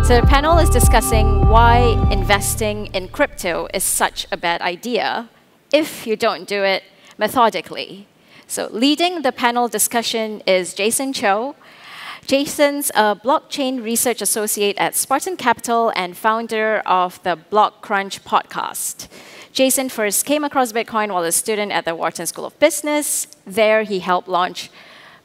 So the panel is discussing why investing in crypto is such a bad idea if you don't do it methodically. So leading the panel discussion is Jason Cho. Jason's a blockchain research associate at Spartan Capital and founder of the Blockcrunch podcast. Jason first came across Bitcoin while a student at the Wharton School of Business. There, he helped launch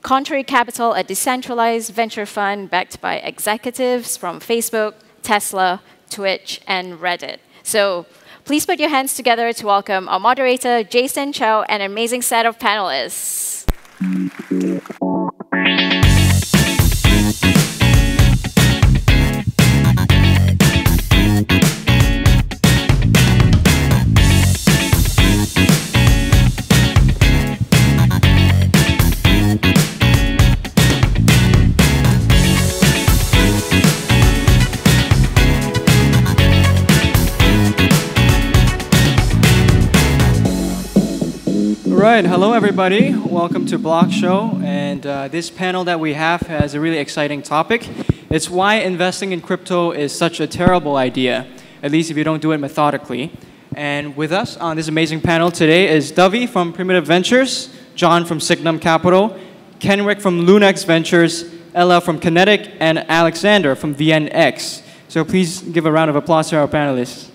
Contrary Capital, a decentralized venture fund backed by executives from Facebook, Tesla, Twitch, and Reddit. So please put your hands together to welcome our moderator, Jason Cho, and an amazing set of panelists. All right, hello everybody. Welcome to BlockShow. And this panel that we have has a really exciting topic. It's why investing in crypto is such a terrible idea, at least if you don't do it methodically. And with us on this amazing panel today is DOVEY from Primitive Ventures, John from Signum Capital, KENRICK from LuneX Ventures, Ella from Kenetic, and Alexandra from VNX. So please give a round of applause to our panelists.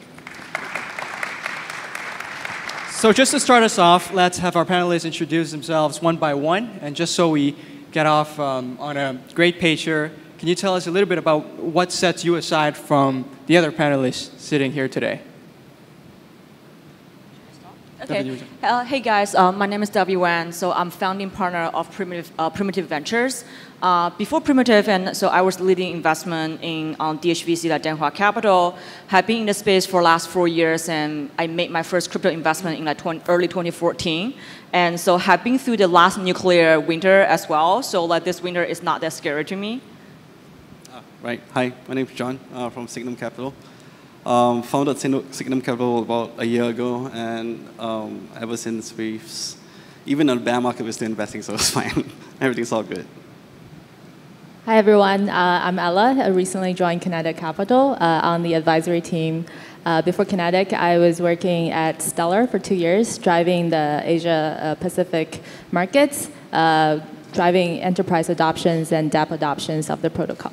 So just to start us off, let's have our panelists introduce themselves one by one. And just so we get off on a great page here, can you tell us a little bit about what sets you aside from the other panelists sitting here today? Okay. Hey guys, my name is Debbie Wan. So I'm founding partner of Primitive Ventures. Before Primitive, and so I was leading investment in DHVC, like Denhua Capital. Have been in the space for the last 4 years, and I made my first crypto investment in like early 2014. And so have been through the last nuclear winter as well. So like this winter is not that scary to me. Right. Hi, my name is John from Signum Capital. Founded Signum Capital about a year ago, and ever since even on the bear market, we're still investing, so it's fine. Everything's all good. Hi everyone, I'm Ella. I recently joined Kenetic Capital on the advisory team. Before Kenetic, I was working at Stellar for 2 years, driving the Asia Pacific markets, driving enterprise adoptions and DApp adoptions of the protocol.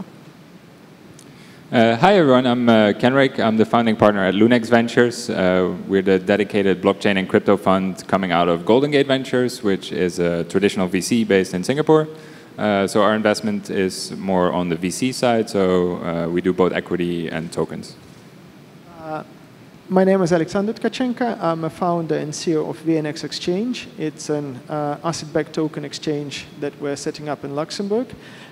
Hi everyone, I'm KENRICK. I'm the founding partner at LuneX Ventures. We're the dedicated blockchain and crypto fund coming out of Golden Gate Ventures, which is a traditional VC based in Singapore. So our investment is more on the VC side, so we do both equity and tokens. My name is Alexandra Duchenko. I'm a founder and CEO of VNX Exchange. It's an asset-backed token exchange that we're setting up in Luxembourg,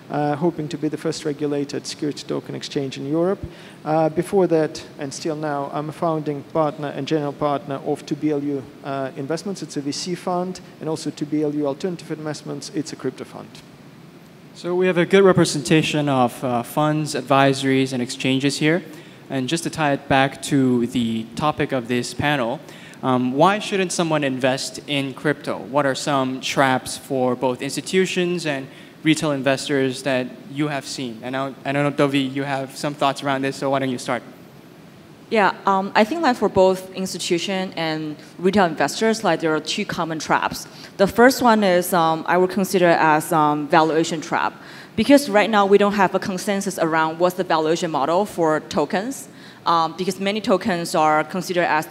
hoping to be the first regulated security token exchange in Europe. Before that, and still now, I'm a founding partner and general partner of 2BLU Investments. It's a VC fund, and also 2BLU Alternative Investments. It's a crypto fund. So we have a good representation of funds, advisories, and exchanges here. And just to tie it back to the topic of this panel, why shouldn't someone invest in crypto? What are some traps for both institutions and retail investors that you have seen? And I know, Dovey, you have some thoughts around this, so why don't you start? Yeah, I think like for both institution and retail investors, like there are two common traps. The first one is I would consider as valuation trap. Because right now we don't have a consensus around what's the valuation model for tokens. Because many tokens are considered as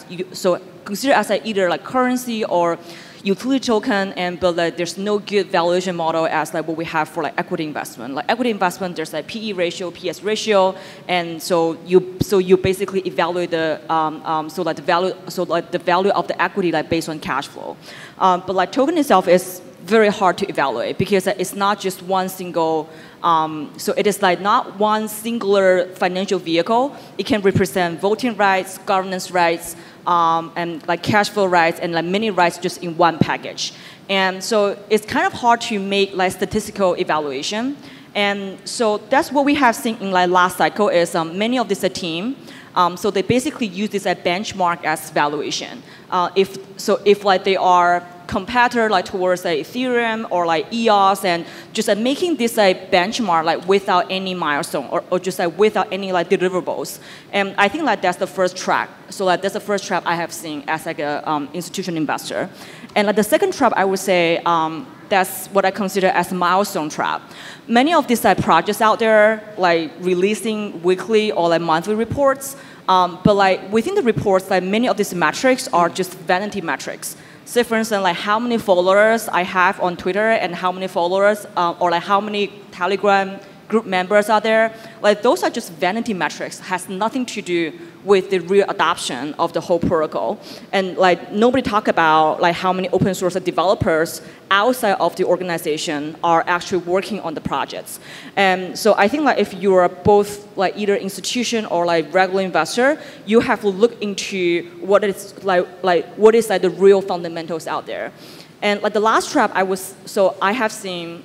either like currency or utility token, but like there's no good valuation model as like what we have for like equity investment. Like equity investment, there's like PE ratio, PS ratio, and so you basically evaluate the the value of the equity like based on cash flow. But like token itself is very hard to evaluate because it's not just one single. So it is like not one singular financial vehicle. It can represent voting rights, governance rights, and like cash flow rights and like many rights just in one package. And so it's kind of hard to make like statistical evaluation. And so that's what we have seen in like last cycle is many of this team. So they basically use this as benchmark as valuation. If like they are competitor like towards like Ethereum or like EOS, and just making this like benchmark like without any milestone or just like without any like deliverables. And I think like that's the first trap. So like that's the first trap I have seen as like a institutional investor. And like the second trap, I would say that's what I consider as a milestone trap. Many of these like projects out there like releasing weekly or like monthly reports, but like within the reports, like many of these metrics are just vanity metrics. Say for instance, like how many followers I have on Twitter and how many followers or like how many Telegram group members are there. Like those are just vanity metrics, has nothing to do with the real adoption of the whole protocol. And like nobody talk about like how many open source developers outside of the organization are actually working on the projects. And so I think like if you are both like either institution or like regular investor, you have to look into what is what is like the real fundamentals out there. And like the last trap I have seen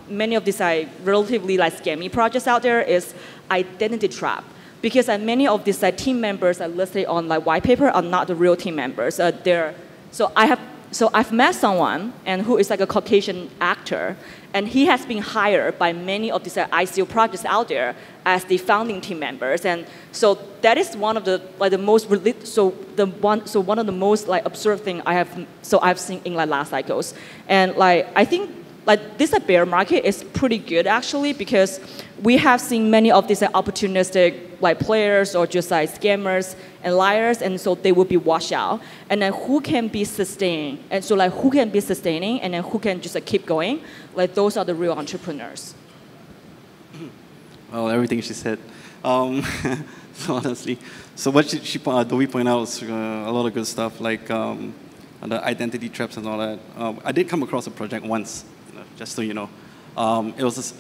many of these like relatively like scammy projects out there is identity trap. Because many of these team members that listed on like white paper are not the real team members. So I've met someone and who is like a Caucasian actor, and he has been hired by many of these ICO projects out there as the founding team members. And so that is one of the like the most one of the most like absurd thing I've seen in like last cycles. And like I think like this bear market is pretty good actually, because we have seen many of these opportunistic like players or just like scammers and liars, and so they will be washed out. And then who can be sustained? And so like who can be sustaining, and then who can just like keep going? Like those are the real entrepreneurs. Well, everything she said. So honestly, so what DOVEY pointed out was a lot of good stuff, like the identity traps and all that. I did come across a project once, just so you know. It was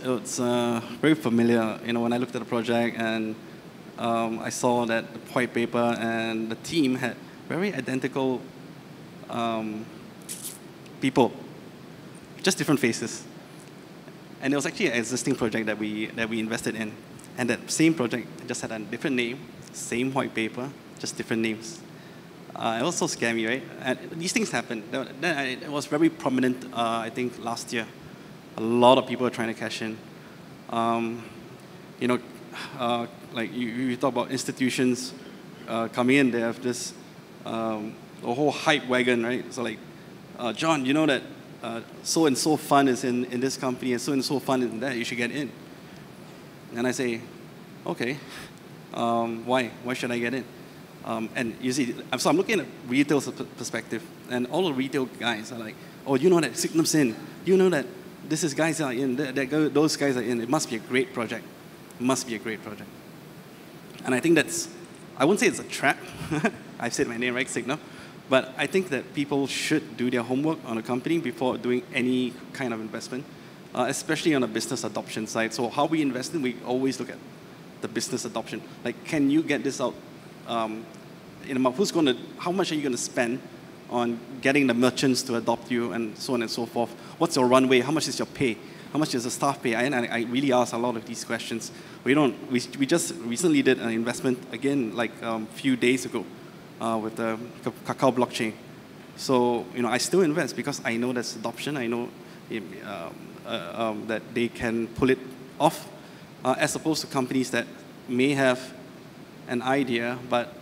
very familiar, when I looked at the project and I saw that the white paper and the team had very identical people, just different faces. And it was actually an existing project that we invested in. And that same project just had a different name, same white paper, just different names. It was so scammy, right? And these things happen. It was very prominent, I think, last year. A lot of people are trying to cash in. Like you talk about institutions coming in, they have this a whole hype wagon, right? So like, John, you know that so-and-so fund is in this company and so-and-so fund is in that, you should get in. And I say, okay, why? Why should I get in? And you see, so I'm looking at retail perspective, and all the retail guys are like, oh, you know that Signum's in, you know that guys are in, those guys are in. It must be a great project. It must be a great project. And I think I wouldn't say it's a trap. I've said my name, right, Signum. But I think that people should do their homework on a company before doing any kind of investment, especially on the business adoption side. So how we invest in, we always look at the business adoption. Like, can you get this out? How much are you going to spend on getting the merchants to adopt you and so on and so forth? What's your runway? How much is your pay? How much is the staff pay? And I really ask a lot of these questions. We just recently did an investment, again, like a few days ago with the Kakao blockchain. So, I still invest because I know there's adoption. I know that they can pull it off, as opposed to companies that may have an idea but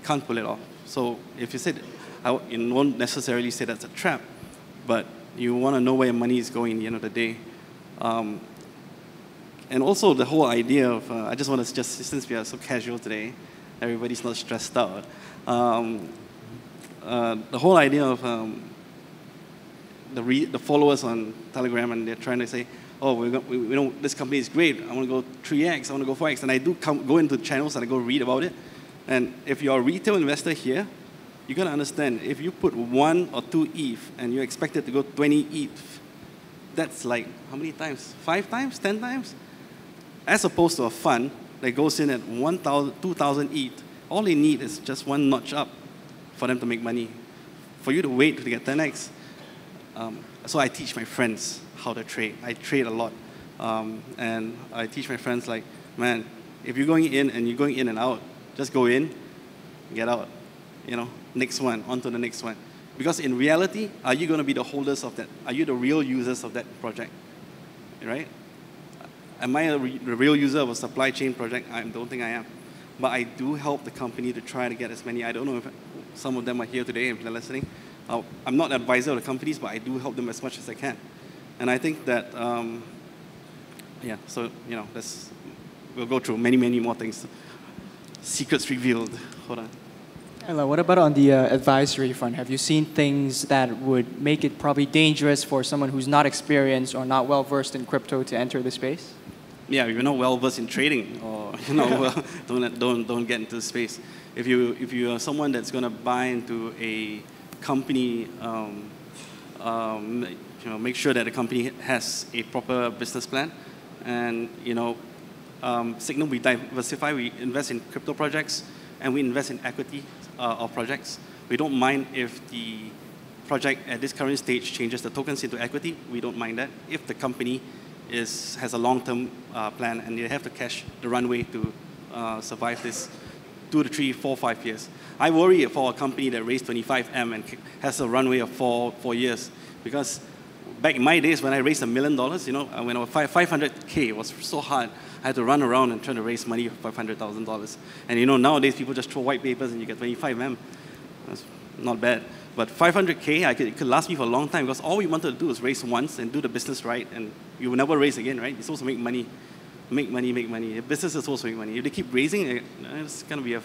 can't pull it off. So if you said, I won't necessarily say that's a trap, but you want to know where your money is going at the end of the day. And also the whole idea of, I just want to since we are so casual today, everybody's not stressed out. The whole idea of the followers on Telegram, and they're trying to say, oh, we know this company is great. I want to go 3x, I want to go 4x. And I do go into channels and I go read about it. And if you're a retail investor here, you got to understand, if you put 1 or 2 ETH and you expect it to go 20 ETH, that's like, how many times? 5 times? 10 times? As opposed to a fund that goes in at 1,000, 2,000 ETH, all they need is just one notch up for them to make money. For you to wait to get 10x. So I teach my friends how to trade. I trade a lot. And I teach my friends like, man, if you're going in and you're going in and out, just go in, get out. Next one, on to the next one. Because in reality, are you going to be the holders of that? Are you the real users of that project, right? Am I the real user of a supply chain project? I don't think I am. But I do help the company to try to get as many. I don't know if some of them are here today if they're listening. I'm not an advisor of the companies, but I do help them as much as I can. And I think that, yeah, so, you know, we'll go through many, many more things. Secrets revealed. Hold on. Ella, what about on the advisory front? Have you seen things that would make it probably dangerous for someone who's not experienced or not well-versed in crypto to enter the space? Yeah, if you're not well-versed in trading, or you know, don't get into the space. If you are someone that's going to buy into a company, you know, make sure that the company has a proper business plan, and you know, Signum, we diversify. We invest in crypto projects, and we invest in equity of projects. We don't mind if the project at this current stage changes the tokens into equity. We don't mind that if the company has a long-term plan and they have the cash, the runway to survive this 2 to 3, 4, 5 years. I worry for a company that raised 25M and has a runway of 4 years, because back in my days when I raised $1 million, you know, when I was 500K, it was so hard. I had to run around and try to raise money for $500,000. And you know, nowadays people just throw white papers and you get 25M. That's not bad. But 500K, it could last me for a long time, because all we wanted to do was raise once and do the business right, and you will never raise again, right? You're supposed to make money, make money, make money. The business is supposed to make money. If they keep raising, it's going to be a,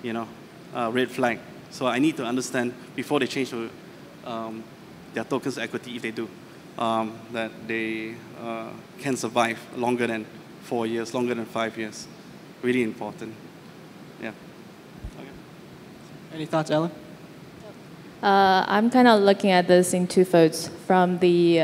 you know, red flag. So I need to understand before they change to their tokens to equity, if they do, that they can survive longer than 4 years, longer than 5 years. Really important. Yeah. Okay. Any thoughts, Ella? I'm kind of looking at this in two folds. From the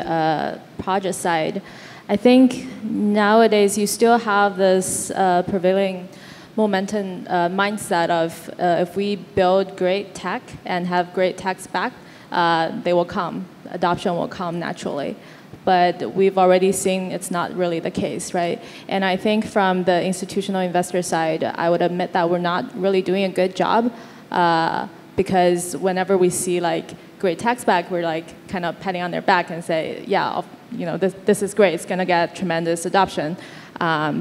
project side, I think nowadays you still have this prevailing momentum mindset of if we build great tech and have great tech back, they will come. Adoption will come naturally. But we've already seen it's not really the case, right? And I think from the institutional investor side, I would admit that we're not really doing a good job. Because whenever we see like great tech back, we're like kind of patting on their back and say, yeah, you know, this is great. It's going to get tremendous adoption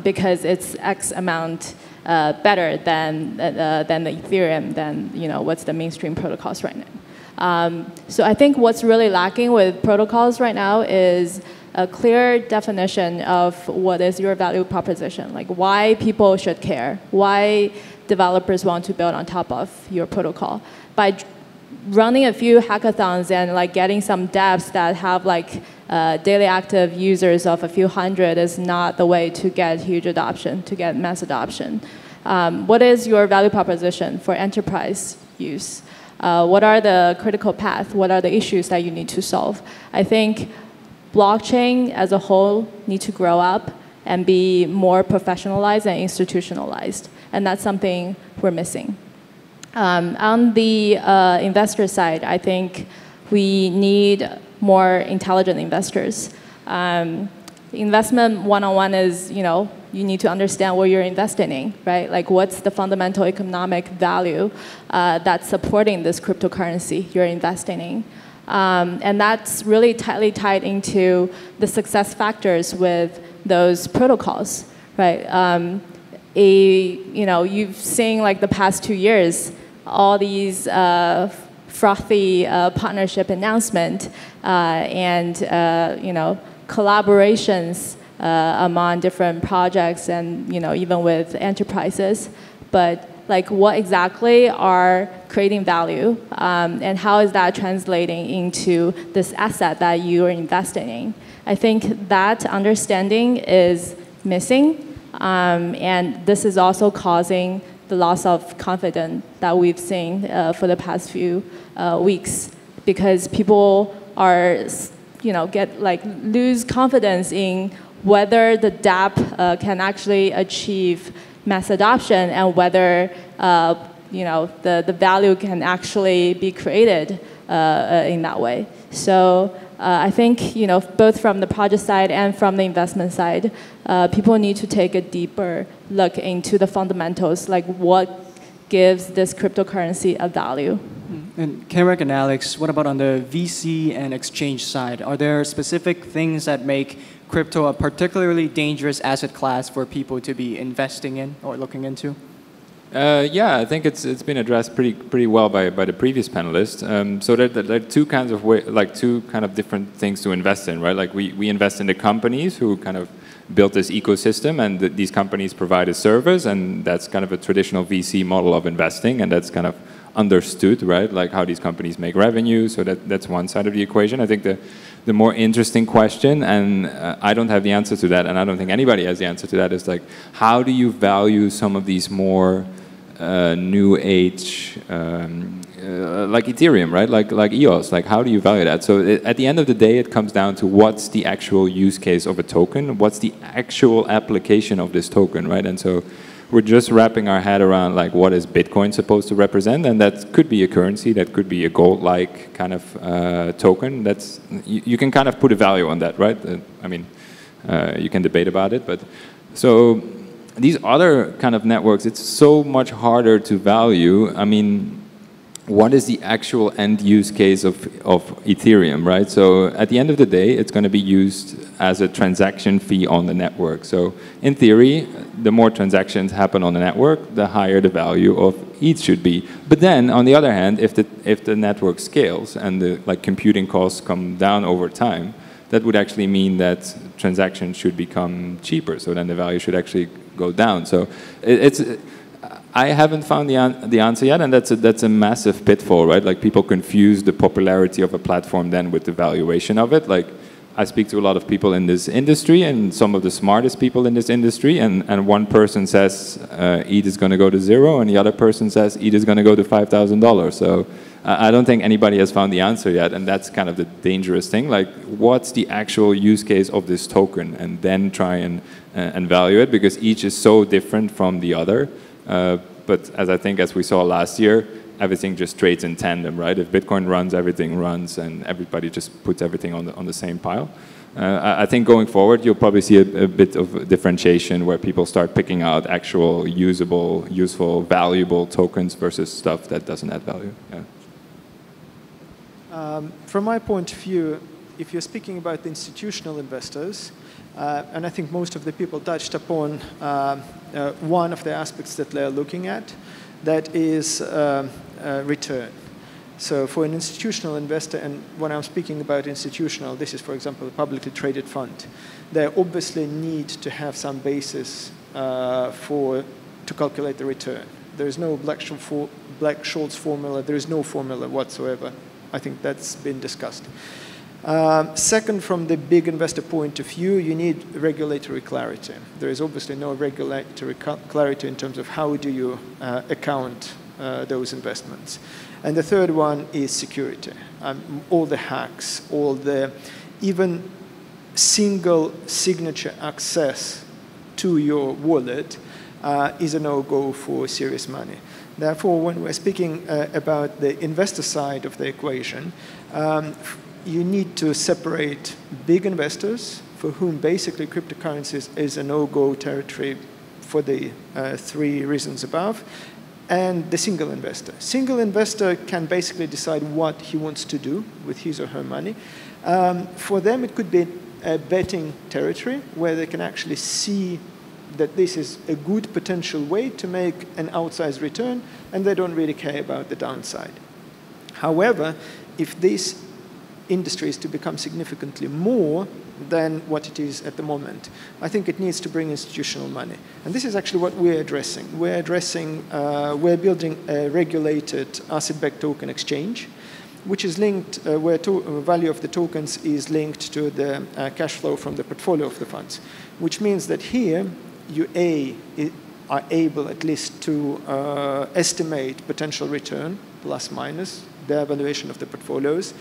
because it's X amount better than the Ethereum, than you know what's the mainstream protocols right now. So I think what's really lacking with protocols right now is a clear definition of what is your value proposition, like why people should care, why developers want to build on top of your protocol. By running a few hackathons and like getting some dApps that have like daily active users of a few hundred is not the way to get huge adoption, to get mass adoption. What is your value proposition for enterprise use? What are the critical paths? What are the issues that you need to solve? I think blockchain as a whole need to grow up and be more professionalized and institutionalized. And that's something we're missing. On the investor side, I think we need more intelligent investors. Investment one-on-one is, you know, you need to understand what you're investing in, right? Like what's the fundamental economic value that's supporting this cryptocurrency you're investing in. And that's really tightly tied into the success factors with those protocols, right? You know, you've seen like the past 2 years, all these frothy partnership announcement and you know, collaborations among different projects and you know, even with enterprises. But like what exactly are creating value and how is that translating into this asset that you are investing in? I think that understanding is missing. And this is also causing the loss of confidence that we've seen for the past few weeks, because people are, you know, lose confidence in whether the dApp can actually achieve mass adoption and whether you know the value can actually be created in that way. So. I think, you know, both from the project side and from the investment side, people need to take a deeper look into the fundamentals, like what gives this cryptocurrency a value. And KENRICK and Alex, what about on the VC and exchange side? Are there specific things that make crypto a particularly dangerous asset class for people to be investing in or looking into? Yeah, I think it's been addressed pretty well by the previous panelists. So there are two kinds of two kind of different things to invest in, right? Like we invest in the companies who kind of built this ecosystem, and these companies provide a service, and that's kind of a traditional VC model of investing, and that's kind of understood, right? Like how these companies make revenue. So that's one side of the equation. I think the more interesting question, and I don't have the answer to that, and I don't think anybody has the answer to that, is like, how do you value some of these more new age, like Ethereum, right? Like EOS, like how do you value that? So at the end of the day, it comes down to what's the actual use case of a token, what's the actual application of this token, right? And so we're just wrapping our head around like what is Bitcoin supposed to represent, and that could be a currency, that could be a gold-like kind of token. That's you can kind of put a value on that, right? I mean, you can debate about it, but so these other kind of networks, it's so much harder to value. I mean, what is the actual end use case of Ethereum, right? So at the end of the day, it's going to be used as a transaction fee on the network. So in theory, the more transactions happen on the network, the higher the value of ETH should be. But then, on the other hand, if the network scales and the computing costs come down over time, that would actually mean that transactions should become cheaper. So then the value should actually go down. So I haven't found the answer yet, and that's a massive pitfall, right? Like people confuse the popularity of a platform then with the valuation of it. Like I speak to a lot of people in this industry, and some of the smartest people in this industry, and one person says ETH is going to go to 0, and the other person says ETH is going to go to $5,000. So I don't think anybody has found the answer yet, and that's kind of the dangerous thing. Like, what's the actual use case of this token, and then try and value it, because each is so different from the other. But as we saw last year, everything just trades in tandem, right? If Bitcoin runs, everything runs, and everybody just puts everything on the same pile. I think going forward, you'll probably see a bit of differentiation where people start picking out actual usable, useful, valuable tokens versus stuff that doesn't add value. Yeah. From my point of view, if you're speaking about the institutional investors, and I think most of the people touched upon one of the aspects that they're looking at, that is return. So for an institutional investor, and when I'm speaking about institutional, this is, for example, a publicly traded fund, they obviously need to have some basis to calculate the return. There is no Black-Scholes formula. There is no formula whatsoever. I think that's been discussed. Second, from the big investor point of view, you need regulatory clarity. There is obviously no regulatory clarity in terms of how do you account those investments. And the third one is security. All the hacks, all the even single signature access to your wallet is a no-go for serious money. Therefore, when we're speaking about the investor side of the equation, you need to separate big investors for whom basically cryptocurrencies is a no-go territory for the 3 reasons above, and the single investor. Single investor can basically decide what he wants to do with his or her money. For them, it could be a betting territory where they can actually see that this is a good potential way to make an outsized return, and they don't really care about the downside. However, if this industry is to become significantly more than what it is at the moment, I think it needs to bring institutional money. And this is actually what we're addressing. We're building a regulated asset-backed token exchange, which is linked, where value of the tokens is linked to the cash flow from the portfolio of the funds, which means that here you are able at least to estimate potential return, plus minus, the evaluation of the portfolios.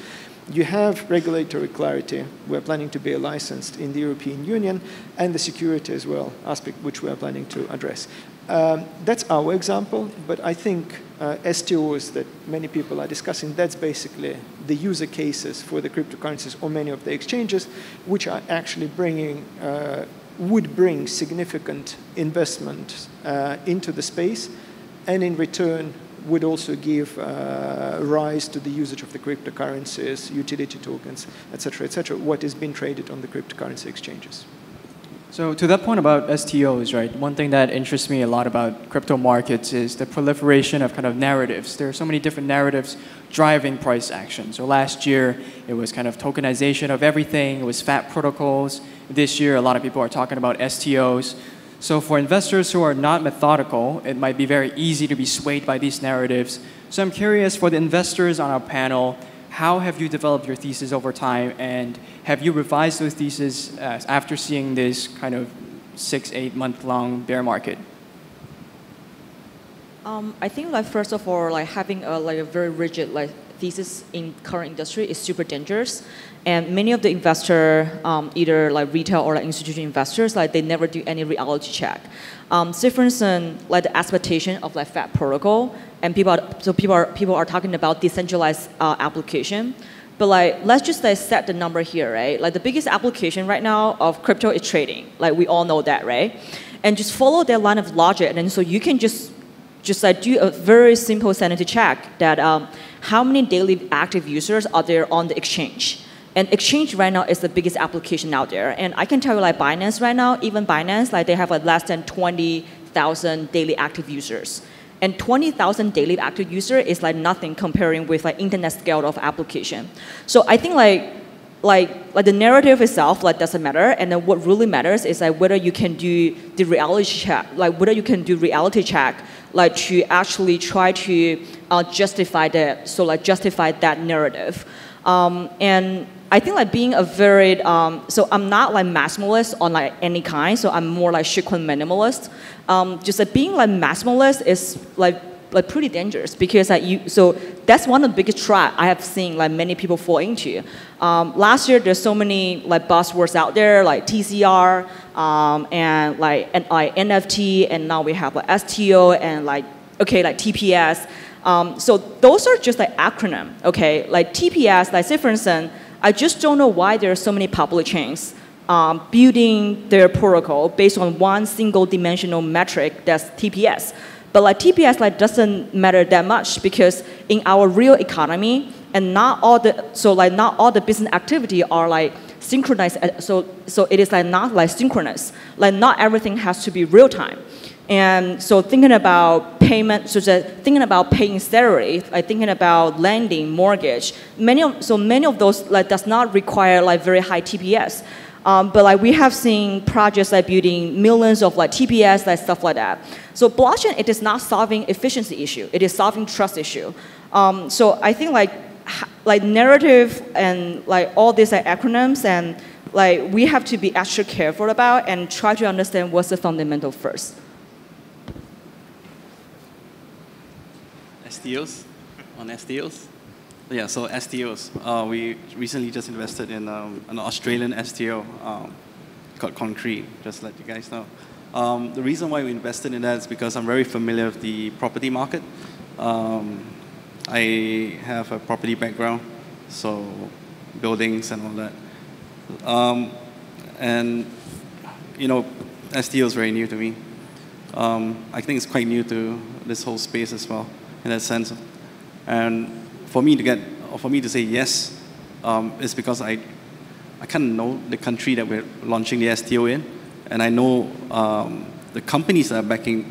You have regulatory clarity. We're planning to be licensed in the European Union, and the security as well, aspect which we are planning to address. That's our example, but I think STOs that many people are discussing, that's basically the user cases for the cryptocurrencies or many of the exchanges, which are actually would bring significant investment into the space, and in return would also give rise to the usage of the cryptocurrencies, utility tokens, et cetera, what is being traded on the cryptocurrency exchanges. So to that point about STOs, right, one thing that interests me a lot about crypto markets is the proliferation of kind of narratives. There are so many different narratives driving price action. So last year, it was kind of tokenization of everything. It was fat protocols. This year, a lot of people are talking about STOs. So for investors who are not methodical, it might be very easy to be swayed by these narratives. So I'm curious, for the investors on our panel, how have you developed your thesis over time, and have you revised those theses after seeing this kind of 6-8 month long bear market? I think, like, first of all, like having a very rigid thesis in current industry is super dangerous, and many of the investor, either like retail or like institutional investors, like they never do any reality check. Say for instance, like the expectation of like fat protocol, and people are talking about decentralized application, but like let's just like set the number here, right? Like the biggest application right now of crypto is trading, like we all know that, right? And just follow that line of logic, and then so you can just like do a very simple sanity check that how many daily active users are there on the exchange. And exchange right now is the biggest application out there. And I can tell you, like Binance right now, even Binance, like they have like less than 20,000 daily active users. And 20,000 daily active user is like nothing comparing with like internet scale of application. So I think like the narrative itself like doesn't matter, and then what really matters is like whether you can do the reality check, like whether you can do reality check, like to actually try to justify that, so like justify that narrative. And I think like being a very, so I'm not like maximalist on like any kind, so I'm more like shitcoin minimalist. Just like being like maximalist is like pretty dangerous, because like so that's one of the biggest trap I have seen like many people fall into. Last year there's so many like buzzwords out there like TCR and like NFT, and now we have like STO and like like TPS. So those are just like acronym, okay? Like TPS, like say for instance, I just don't know why there are so many public chains building their protocol based on one single dimensional metric that's TPS. But like TPS like doesn't matter that much, because in our real economy, and not all the business activity are like synchronized. So it is like not like synchronous. Like not everything has to be real time. And so thinking about payment, so thinking about paying salary, like thinking about lending, mortgage, many of those like does not require like very high TPS. But like we have seen projects like building millions of like TPS, like stuff like that. So blockchain, it is not solving efficiency issue. It is solving trust issue. So I think like narrative and like all these like acronyms, and like we have to be extra careful about and try to understand what's the fundamental first. STOs, on STOs? Yeah, so STOs. We recently just invested in an Australian STO called Concrete, just to let you guys know. The reason why we invested in that is because I'm very familiar with the property market. I have a property background, so buildings and all that. And, you know, STO is very new to me. I think it's quite new to this whole space as well, in that sense. And for me to say yes, is because I kind of know the country that we're launching the STO in, and I know the companies that are backing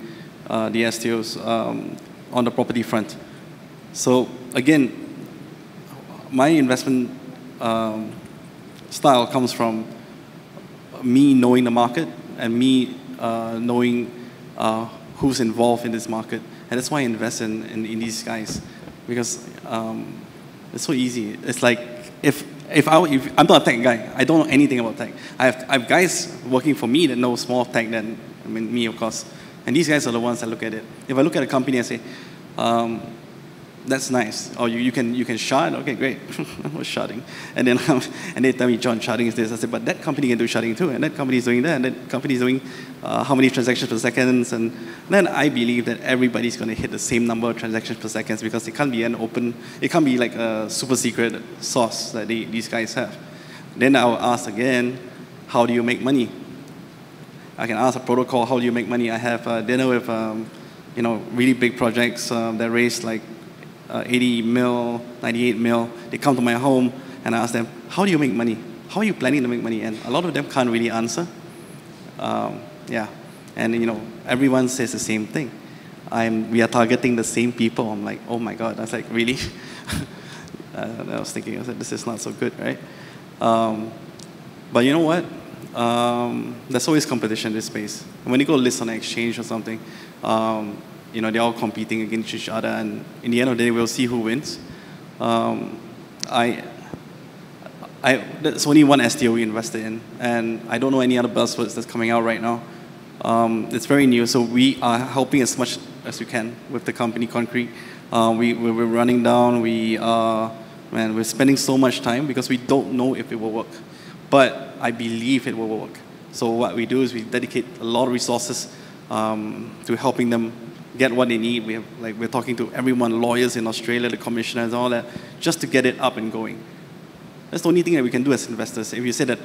the STOs on the property front. So again, my investment style comes from me knowing the market and me knowing who's involved in this market. And that's why I invest in these guys, because it's so easy. It's like if I'm not a tech guy, I don't know anything about tech. I have guys working for me that know more tech than me, of course. And these guys are the ones that look at it. If I look at a company and say, that's nice. Or you can shard. Okay, great. What's sharding? And then and they tell me, John, sharding is this. I said, but that company can do sharding too, and that company is doing that, and that company is doing how many transactions per second. And then I believe that everybody's going to hit the same number of transactions per second, because it can't be an open, it can't be like a super secret source that these guys have. Then I'll ask again, how do you make money? I can ask a protocol, how do you make money? I have dinner with really big projects that raised like 80 mil, 98 mil. They come to my home and I ask them, how do you make money? How are you planning to make money? And a lot of them can't really answer. Yeah, and everyone says the same thing. We are targeting the same people. I'm like, oh my God, that's like really. I was thinking, I said, this is not so good, right? But you know what? There's always competition in this space. When you go list on an exchange or something, they're all competing against each other, and in the end of the day, we'll see who wins. There's only one STO we invested in, and I don't know any other buzzwords that's coming out right now. It's very new, so we are helping as much as we can with the company Concrete. We're running down. We're spending so much time because we don't know if it will work, but I believe it will work. So what we do is we dedicate a lot of resources to helping them get what they need. We're talking to everyone, lawyers in Australia, the commissioners, all that, just to get it up and going. That's the only thing that we can do as investors. If you say that,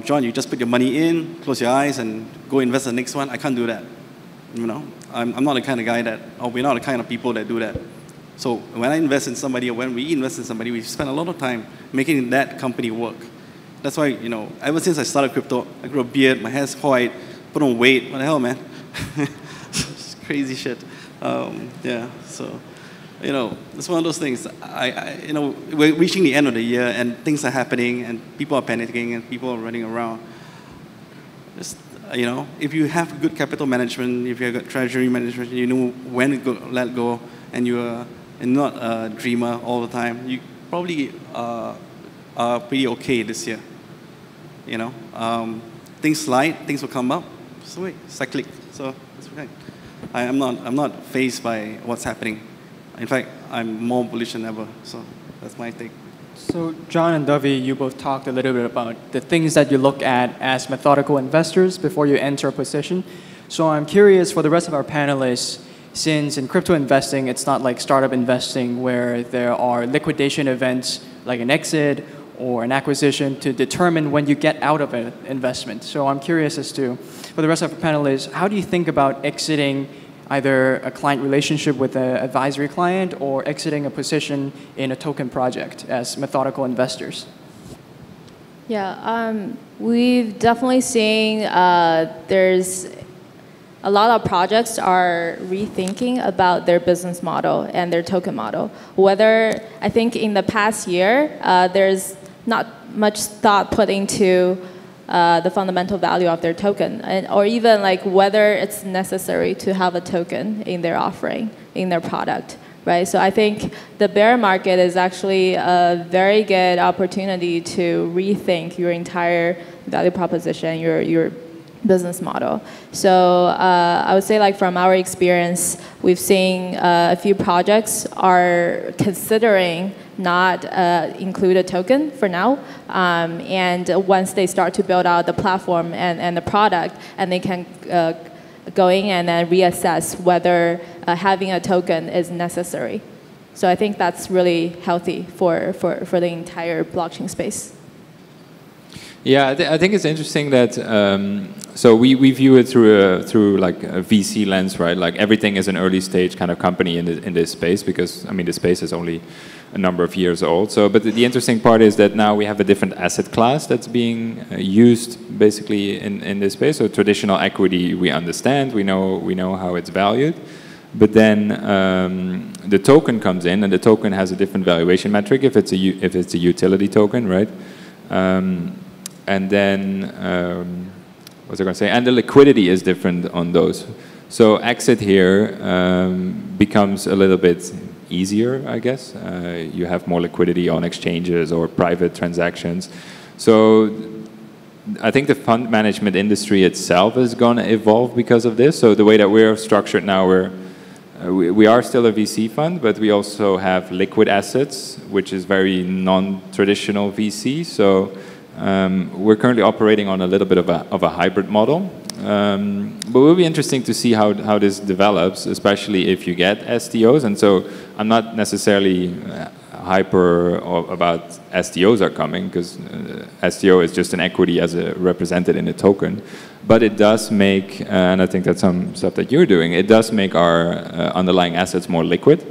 John, you just put your money in, close your eyes, and go invest in the next one, I can't do that. I'm not the kind of guy that, or we're not the kind of people that do that. So when I invest in somebody, or when we invest in somebody, we spend a lot of time making that company work. That's why, ever since I started crypto, I grew a beard, my hair's white, put on weight. What the hell, man? It's crazy shit. Yeah, so, it's one of those things. We're reaching the end of the year, and things are happening, and people are panicking, and people are running around. Just, if you have good capital management, if you have good treasury management, you know when to let go, and you're not a dreamer all the time, you probably are pretty okay this year. Things slide, things will come up. So cyclic. So it's okay. I'm not fazed by what's happening. In fact, I'm more bullish than ever. So that's my take. So John and Dovey, you both talked a little bit about the things that you look at as methodical investors before you enter a position. So I'm curious for the rest of our panelists, since in crypto investing, it's not like startup investing where there are liquidation events like an exit or an acquisition to determine when you get out of an investment. So I'm curious as to, for the rest of our panelists, how do you think about exiting either a client relationship with an advisory client or exiting a position in a token project as methodical investors? Yeah, we've definitely seen there's a lot of projects are rethinking about their business model and their token model. Whether, I think in the past year, there's not much thought put into the fundamental value of their token, or even like whether it's necessary to have a token in their offering, in their product, right? So I think the bear market is actually a very good opportunity to rethink your entire value proposition, your business model. So I would say, like, from our experience, we've seen a few projects are considering not include a token for now, and once they start to build out the platform and the product, and they can go in and then reassess whether having a token is necessary. So I think that's really healthy for the entire blockchain space. Yeah, I think it's interesting that so we view it through like a VC lens, right? Like everything is an early stage kind of company in this space, because I mean the space is only a number of years old. So, but the interesting part is that now we have a different asset class that's being used basically in this space. So traditional equity, we understand, we know how it's valued. But then the token comes in, and the token has a different valuation metric if it's a utility token, right? And then, what was I going to say? And the liquidity is different on those. So exit here becomes a little bit easier, I guess. You have more liquidity on exchanges or private transactions. So I think the fund management industry itself is going to evolve because of this. So the way that we're structured now, we are still a VC fund, but we also have liquid assets, which is very non-traditional VC. So we're currently operating on a little bit of a hybrid model. But it will be interesting to see how this develops, especially if you get STOs. And so I'm not necessarily hyper about STOs are coming, because STO is just an equity as represented in a token. But it does make, and I think that's some stuff that you're doing, it does make our underlying assets more liquid,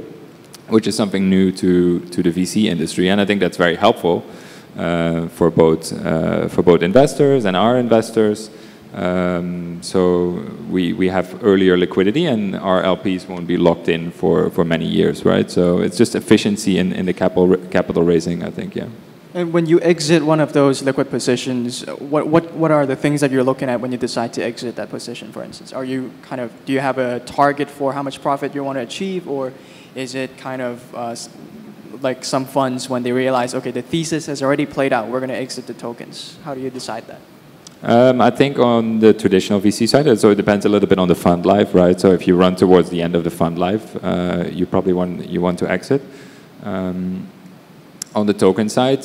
which is something new to the VC industry. And I think that's very helpful for both investors and our investors. So we have earlier liquidity, and our LPs won't be locked in for many years, right? So it's just efficiency in the capital raising, I think, yeah. And when you exit one of those liquid positions, what are the things that you're looking at when you decide to exit that position, for instance? Are you do you have a target for how much profit you want to achieve, or is it kind of like some funds when they realize, okay, the thesis has already played out, we're going to exit the tokens? How do you decide that? I think on the traditional VC side, so it depends a little bit on the fund life, right? So if you run towards the end of the fund life, you probably want to exit. On the token side,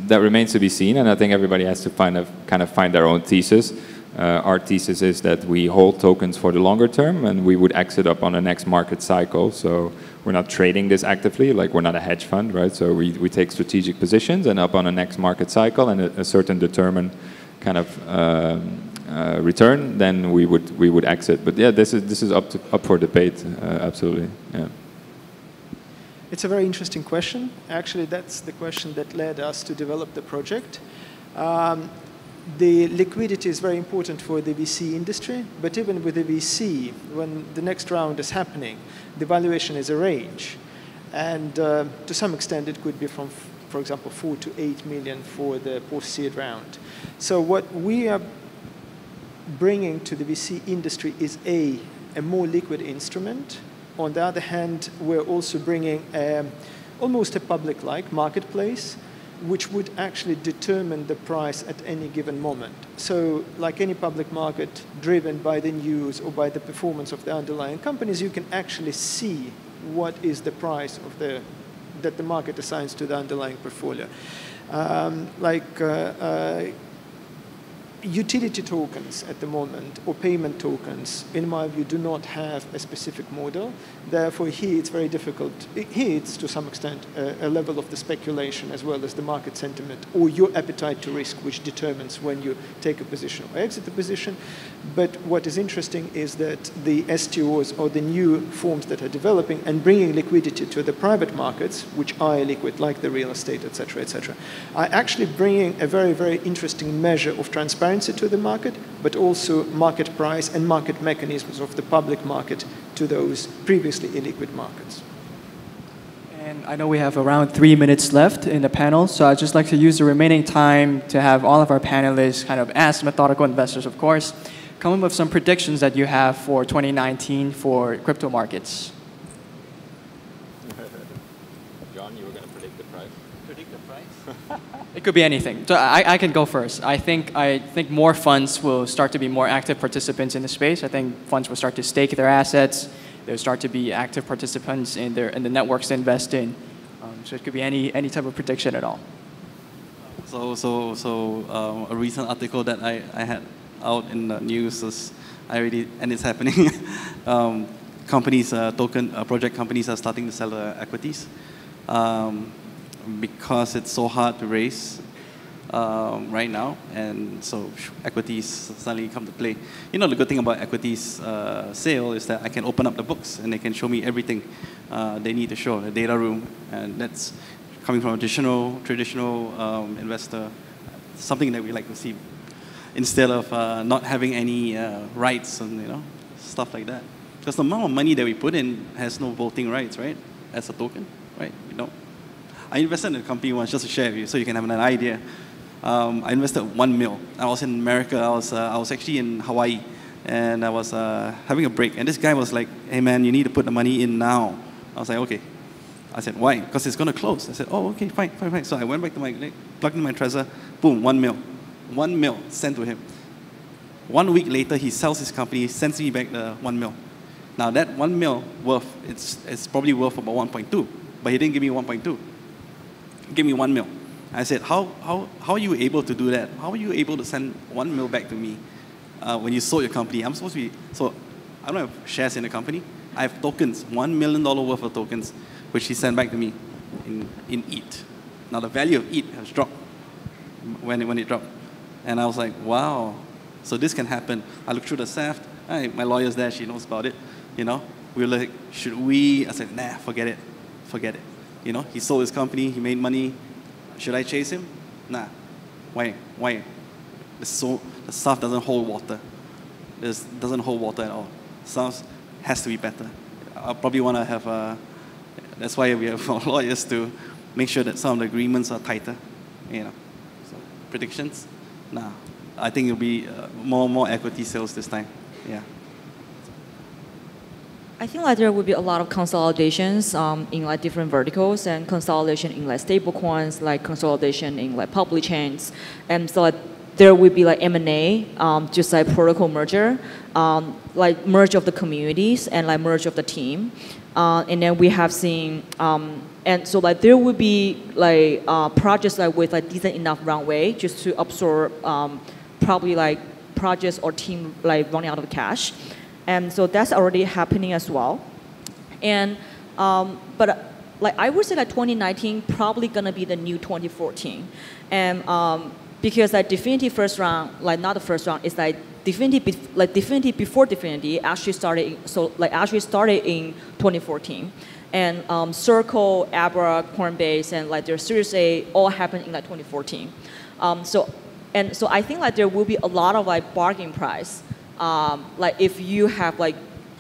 that remains to be seen, and I think everybody has to kind of find their own thesis. Our thesis is that we hold tokens for the longer term, and we would exit up on the next market cycle. So we're not trading this actively, like we're not a hedge fund, right? So we take strategic positions, and up on the next market cycle and a certain determined kind of return, then we would exit. But yeah, this is up for debate, absolutely. Yeah. It's a very interesting question. Actually, that's the question that led us to develop the project. The liquidity is very important for the VC industry, but even with the VC, when the next round is happening, the valuation is a range. And to some extent, it could be from, for example, 4 to 8 million for the post-seed round. So what we are bringing to the VC industry is a more liquid instrument. On the other hand, we're also bringing almost a public-like marketplace, which would actually determine the price at any given moment. So like any public market driven by the news or by the performance of the underlying companies, you can actually see what is the price of that the market assigns to the underlying portfolio. Utility tokens at the moment, or payment tokens, in my view, do not have a specific model. Therefore, here it's very difficult. Here it's, to some extent, a level of the speculation as well as the market sentiment, or your appetite to risk, which determines when you take a position or exit the position. But what is interesting is that the STOs, or the new forms that are developing and bringing liquidity to the private markets, which are illiquid, like the real estate, et cetera, are actually bringing a very, very interesting measure of transparency to the market, but also market price and market mechanisms of the public market to those previously illiquid markets. And I know we have around 3 minutes left in the panel, so I'd just like to use the remaining time to have all of our panelists kind of ask methodical investors, of course, come up with some predictions that you have for 2019 for crypto markets. John, you were going to predict the price. Predict the price? It could be anything. So I can go first. I think more funds will start to be more active participants in the space. I think funds will start to stake their assets. They'll start to be active participants in the networks they invest in. So it could be any type of prediction at all. So a recent article that I had out in the news is and it's happening. Companies, project companies are starting to sell their equities. Because it's so hard to raise right now, and so equities suddenly come to play. You know, the good thing about equities sale is that I can open up the books and they can show me everything they need to show, the data room, and that's coming from a traditional investor, something that we like to see, instead of not having any rights and stuff like that. Because the amount of money that we put in has no voting rights, right? As a token, right? I invested in a company once, just to share with you, so you can have an idea. I invested 1 mil. I was in America. I was actually in Hawaii, and I was having a break. And this guy was like, "Hey man, you need to put the money in now." I was like, "Okay." I said, "Why?" "Because it's going to close." I said, "Oh, okay, fine. So I went back to plugged in my Trezor, boom, 1 mil. 1 mil sent to him. 1 week later, he sells his company, sends me back the 1 mil. Now that 1 mil worth, it's probably worth about 1.2, but he didn't give me 1.2. Give me 1 mil. I said, how are you able to do that? How are you able to send 1 mil back to me when you sold your company? I'm supposed to be, so I don't have shares in the company. I have tokens, $1 million worth of tokens, which he sent back to me. in ETH. Now the value of ETH has dropped when it dropped. And I was like, wow, so this can happen. I looked through the SAFT. My lawyer's there, she knows about it. You know, we were like, should we? I said, nah, forget it. Forget it. You know, he sold his company, he made money. Should I chase him? Nah. Why? The SAFT doesn't hold water. It doesn't hold water at all. SAFT has to be better. I probably want to have that's why we have our lawyers to make sure that some of the agreements are tighter. You know, so predictions? Nah. I think it'll be more equity sales this time. Yeah. I think like there will be a lot of consolidations in like different verticals, and consolidation in like stable coins, like consolidation in like public chains, and so like there will be like M&A, just like protocol merger, like merge of the communities and like merge of the team, and then we have seen, and so like there will be like projects like with like decent enough runway just to absorb probably like projects or team like running out of cash. And so that's already happening as well. And, but like I would say that 2019 probably gonna be the new 2014. And because like Dfinity first round, like not the first round, it's like Dfinity before Dfinity actually started, so like actually started in 2014. And Circle, Abra, Coinbase, and like their Series A all happened in like 2014. So I think like there will be a lot of like bargain price. Like if you have like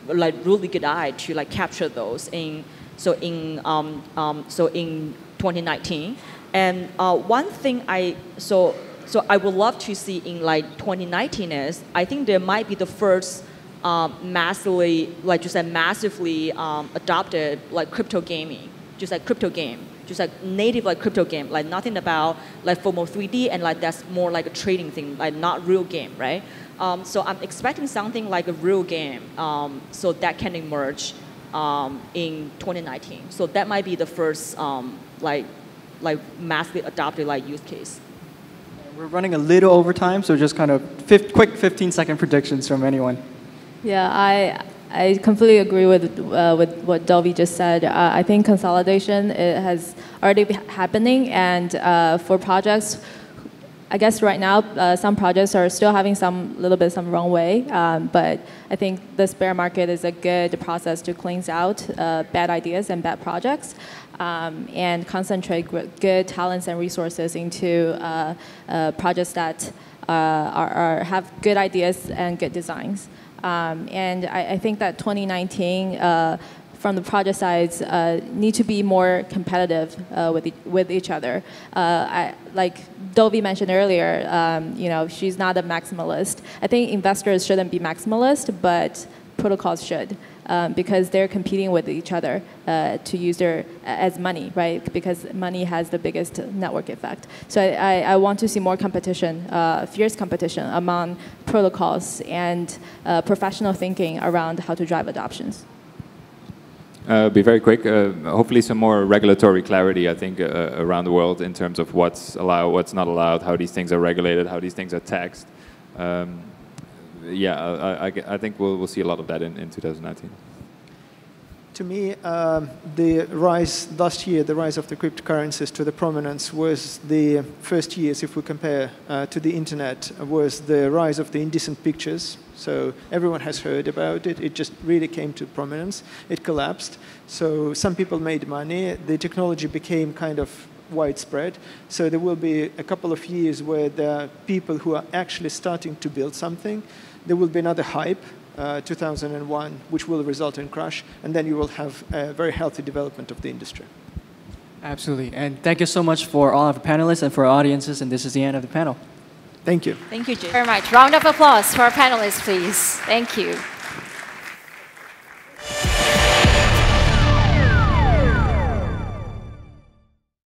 really good eye to like capture those in 2019, and one thing I would love to see in like 2019 is I think there might be the first massively adopted like crypto gaming, just like crypto game, just like native like crypto game, like nothing about like FOMO 3D, and like that's more like a trading thing, like not real game, right? So I'm expecting something like a real game, so that can emerge in 2019. So that might be the first like massively adopted like use case. We're running a little over time, so just kind of quick 15-second predictions from anyone. Yeah, I completely agree with what DOVEY just said. I think consolidation has already been happening, and for projects, I guess right now some projects are still having some runway, but I think this bear market is a good process to cleanse out bad ideas and bad projects, and concentrate good talents and resources into projects that have good ideas and good designs. And I think that 2019, from the project sides, need to be more competitive with each other. Like DOVEY mentioned earlier, she's not a maximalist. I think investors shouldn't be maximalist, but protocols should, because they're competing with each other to use their as money, right? Because money has the biggest network effect. So I want to see more competition, fierce competition among protocols and professional thinking around how to drive adoptions. Be very quick. Hopefully some more regulatory clarity, I think, around the world in terms of what's allowed, what's not allowed, how these things are regulated, how these things are taxed. Yeah, I think we'll see a lot of that in 2019. To me, the rise last year, the rise of the cryptocurrencies to the prominence was the first years, if we compare to the internet, was the rise of the indecent pictures. So everyone has heard about it. It just really came to prominence. It collapsed. So some people made money. The technology became kind of widespread. So there will be a couple of years where there are people who are actually starting to build something. There will be another hype, 2001, which will result in crash. And then you will have a very healthy development of the industry. Absolutely. And thank you so much for all of our panelists and for our audiences. And this is the end of the panel. Thank you. Thank you, Jay. Very much. Round of applause for our panelists, please. Thank you.